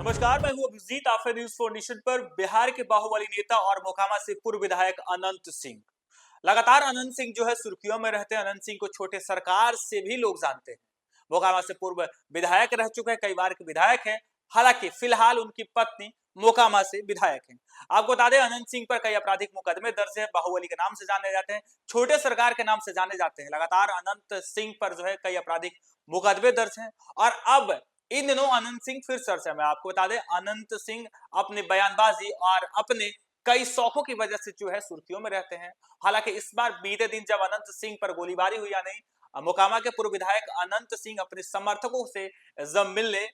नमस्कार, मैं हूं अभिजीत। आप है न्यूज फॉर नेशन पर। बिहार के बाहुबली नेता और मोकामा से पूर्व विधायक अनंत सिंह, लगातार अनंत सिंह जो है सुर्खियों में रहते हैं। अनंत सिंह को छोटे सरकार से भी लोग जानते हैं। मोकामा से पूर्व विधायक रह चुके हैं, कई बार के विधायक हैं। हालांकि फिलहाल उनकी पत्नी मोकामा से विधायक हैं। आपको बता दें, अनंत सिंह पर कई आपराधिक मुकदमे दर्ज है। बाहुबली के नाम से जाने जाते हैं, छोटे सरकार के नाम से जाने जाते हैं। लगातार अनंत सिंह पर जो है कई आपराधिक मुकदमे दर्ज हैं। और अब इन दिनों अनंत सिंह फिर चर्चा में। आपको बता दें, अनंत सिंह अपनी बयानबाजी और अपने कई शौकों की वजह से जो है सुर्खियों में रहते हैं। हालांकि इस बार बीते दिन जब अनंत सिंह पर गोलीबारी हुई, या नहीं, मोकामा के पूर्व विधायक अनंत सिंह अपने समर्थकों से जब मिलने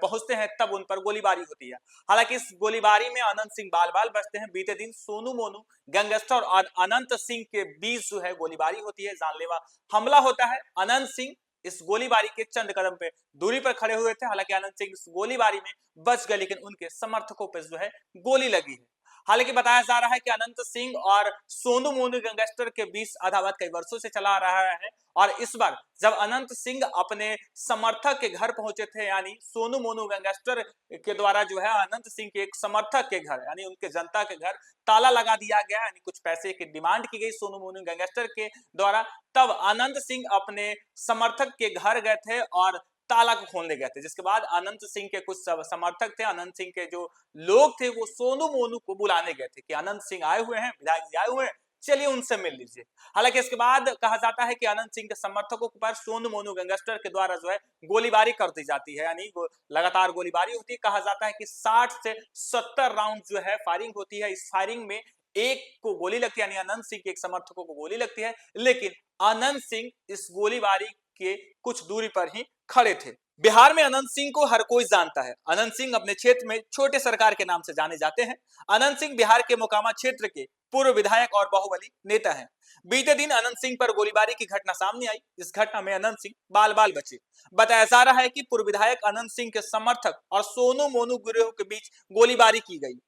पहुंचते हैं, तब उन पर गोलीबारी होती है। हालांकि इस गोलीबारी में अनंत सिंह बाल बाल बचते हैं। बीते दिन सोनू मोनू गैंगस्टर और अनंत सिंह के बीच जो है गोलीबारी होती है, जानलेवा हमला होता है। अनंत सिंह इस गोलीबारी के चंद कदम पे दूरी पर खड़े हुए थे। हालांकि अनंत सिंह इस गोलीबारी में बच गए, लेकिन उनके समर्थकों पर जो है गोली लगी है। हालांकि बताया जा रहा है कि अनंत सिंह और सोनू मोनू गैंगस्टर के बीच अदावत कई वर्षों से चला आ रहा है। और इस बार जब अनंत सिंह अपने समर्थक के घर पहुंचे थे, यानी सोनू मोनू गैंगस्टर के द्वारा जो है अनंत सिंह के एक समर्थक के घर, यानी उनके जनता के घर ताला लगा दिया गया, यानी कुछ पैसे की डिमांड की गई सोनू मोनू गैंगस्टर के द्वारा। तब अनंत सिंह अपने समर्थक के घर गए थे और ताला को खोलने गए थे। जिसके बाद अनंत सिंह के कुछ समर्थक थे, अनंत सिंह के जो लोग थे, वो सोनू मोनू को बुलाने गए थे कि अनंत सिंह आए हुए हैं, विधायक जी आए हुए हैं, चलिए उनसे मिल लीजिए। हालांकि इसके बाद कहा जाता है कि अनंत सिंह के समर्थकों पर सोनू मोनू गैंगस्टर के द्वारा जो है गोलीबारी कर दी जाती है, यानी लगातार गोलीबारी होती है। कहा जाता है कि 60 से 70 राउंड जो है फायरिंग होती है। इस फायरिंग में एक को गोली लगती है, यानी अनंत सिंह के एक समर्थकों को गोली लगती है, लेकिन अनंत सिंह इस गोलीबारी के कुछ दूरी पर ही खड़े थे। बिहार में अनंत सिंह को हर कोई जानता है। अनंत सिंह अपने क्षेत्र में छोटे सरकार के नाम से जाने जाते हैं। अनंत सिंह बिहार के मोकामा क्षेत्र के पूर्व विधायक और बाहुबली नेता हैं। बीते दिन अनंत सिंह पर गोलीबारी की घटना सामने आई। इस घटना में अनंत सिंह बाल बाल बचे। बताया जा रहा है कि पूर्व विधायक अनंत सिंह के समर्थक और सोनू मोनू गिरोह के बीच गोलीबारी की गई।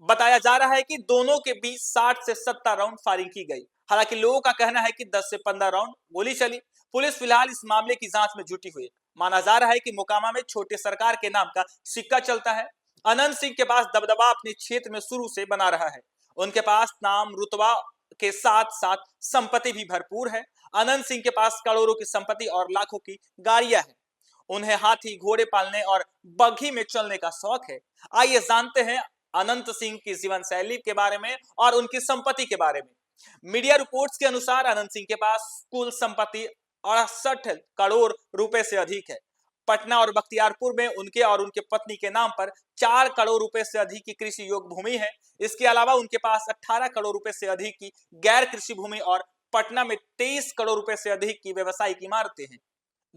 बताया जा रहा है कि दोनों के बीच 60 से 70 राउंड फायरिंग की गई। हालांकि लोगों का कहना है कि 10 से 15 राउंड गोली चली। पुलिस फिलहाल इस मामले की जांच में जुटी हुई है। माना जा रहा है कि मोकामा में छोटे सरकार के नाम का सिक्का चलता है। अनंत सिंह के पास दबदबा अपने क्षेत्र में शुरू से बना रहा है। उनके पास नाम रुतबा के साथ साथ संपत्ति भी भरपूर है। अनंत सिंह के पास करोड़ों की संपत्ति और लाखों की गाड़ियां हैं। उन्हें हाथी घोड़े पालने और बग्घी में चलने का शौक है। आइए जानते हैं अनंत सिंह की जीवन शैली के बारे में और उनकी संपत्ति के बारे में। मीडिया रिपोर्ट्स के अनुसार अनंत सिंह के पास कुल संपत्ति 68 करोड़ रुपए से अधिक है। पटना और बख्तियारपुर में उनके और उनके पत्नी के नाम पर 4 करोड़ रुपए से अधिक की कृषि योग्य भूमि है। इसके अलावा उनके पास 18 करोड़ रुपए से अधिक की गैर कृषि भूमि और पटना में 23 करोड़ रुपए से अधिक की व्यवसायिक इमारतें हैं।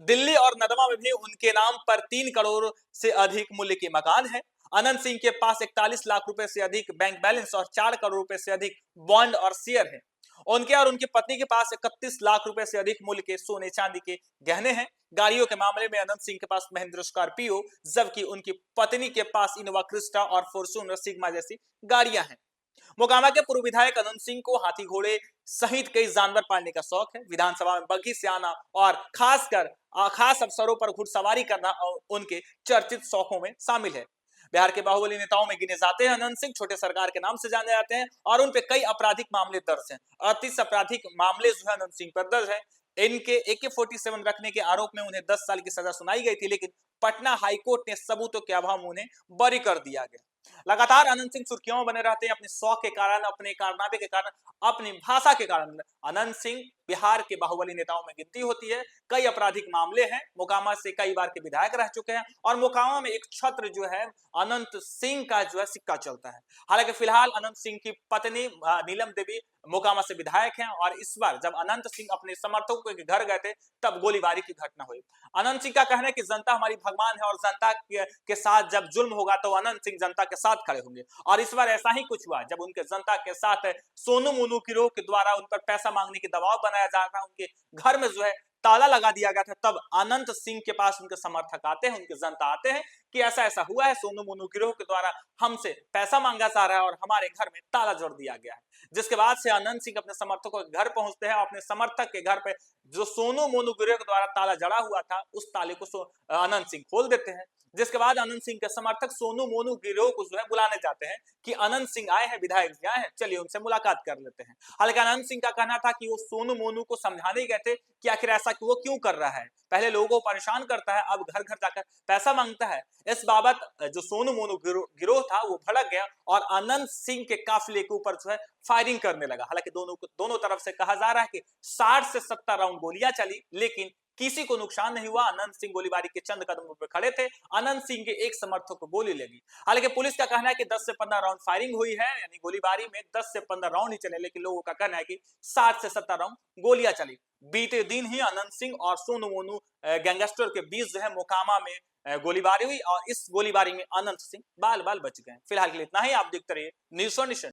दिल्ली और नदवा में भी उनके नाम पर 3 करोड़ से अधिक मूल्य के मकान है। अनंत सिंह के पास 41 लाख रुपए से अधिक बैंक बैलेंस और 4 करोड़ रुपए से अधिक बॉन्ड और शेयर है। उनके और उनकी पत्नी के पास 31 लाख रुपए से अधिक मूल्य के सोने चांदी के गहने हैं। गाड़ियों के मामले में अनंत सिंह के पास महिंद्रा स्कॉर्पियो, जबकि उनकी पत्नी के पास इनोवा क्रिस्टा और फॉर्च्यूनर सिग्मा जैसी गाड़ियां हैं। मोकामा के पूर्व विधायक अनंत सिंह को हाथी घोड़े सहित कई जानवर पालने का शौक है। विधानसभा में बग्घी से आना और खासकर खास अवसरों पर घुड़सवारी करना उनके चर्चित शौकों में शामिल है। बिहार के बाहुबली नेताओं में गिने जाते हैं अनंत सिंह। छोटे सरकार के नाम से जाने जाते हैं और उन पे कई आपराधिक मामले दर्ज हैं। 38 आपराधिक मामले जो है अनंत सिंह पर दर्ज है। इनके AK-47 रखने के आरोप में उन्हें 10 साल की सजा सुनाई गई थी, लेकिन पटना हाईकोर्ट ने सबूतों के अभाव में उन्हें बरी कर दिया गया। लगातार अनंत सिंह सुर्खियों में बने रहते हैं अपने शौक के कारण, अपने कारनामे के कारण, अपनी भाषा के कारण। अनंत सिंह बिहार के बाहुबली नेताओं में गिनती होती है। कई आपराधिक मामले हैं। मोकामा से कई बार के विधायक रह चुके हैं और मोकामा में एक छत्र जो है अनंत सिंह का जो है सिक्का चलता है। हालांकि फिलहाल अनंत सिंह की पत्नी नीलम देवी मोकामा से विधायक हैं और इस बार जब अनंत सिंह अपने समर्थकों के घर गए थे, तब गोलीबारी की घटना हुई। अनंत सिंह का कहना है कि जनता हमारी भगवान है और जनता के साथ जब जुल्म होगा तो अनंत सिंह जनता के साथ खड़े होंगे। और इस बार ऐसा ही कुछ हुआ जब उनके जनता के साथ सोनू मोनू गिरोह के द्वारा उन पर पैसा मांगने के दबाव बनाया जा रहा था। उनके घर में जो है ताला लगा दिया गया था, तब अनंत सिंह के पास उनके समर्थक आते हैं, उनके जनता आते हैं कि ऐसा ऐसा हुआ है, सोनू मोनू गिरोह के द्वारा हमसे पैसा मांगा जा रहा है और हमारे घर में ताला जोड़ दिया गया है। जिसके बाद से अनंत सिंह अपने समर्थकों के घर पहुंचते हैं और अपने समर्थक के घर पे जो सोनू मोनू गिरोह के द्वारा ताला जड़ा हुआ था, उस ताले को अनंत सिंह खोल देते हैं। जिसके बाद अनंत सिंह के समर्थक सोनू मोनू गिरोह को जो है बुलाने जाते हैं कि अनंत सिंह आए हैं, विधायक जी आए हैं, चलिए उनसे मुलाकात कर लेते हैं। हालांकि अनंत सिंह का कहना था कि वो सोनू मोनू को समझाने गए थे कि आखिर ऐसा वो क्यों कर रहा है, पहले लोगों को परेशान करता है, अब घर घर जाकर पैसा मांगता है। इस बाबत जो सोनू मोनू गिरोह था वो भड़क गया और अनंत सिंह के काफिले के ऊपर जो है फायरिंग करने लगा। हालांकि दोनों तरफ से कहा जा रहा है कि 60 से 70 राउंड गोलियां चली, लेकिन किसी को नुकसान नहीं हुआ। अनंत सिंह गोलीबारी के चंद कदमों पर खड़े थे, अनंत सिंह के एक समर्थक को गोली लगी। हालांकि पुलिस का कहना है कि 10 से 15 राउंड फायरिंग हुई है, यानी गोलीबारी में 10 से 15 राउंड ही चले, लेकिन लोगों का कहना है कि 60 से 70 राउंड गोलियां चली। बीते दिन ही अनंत सिंह और सोनू मोनू गैंगस्टर के बीच जो है मोकामा में गोलीबारी हुई और इस गोलीबारी में अनंत सिंह बाल बाल बच गए। फिलहाल के लिए इतना ही। आप देखते रहिए न्यूज़ फॉर नेशन।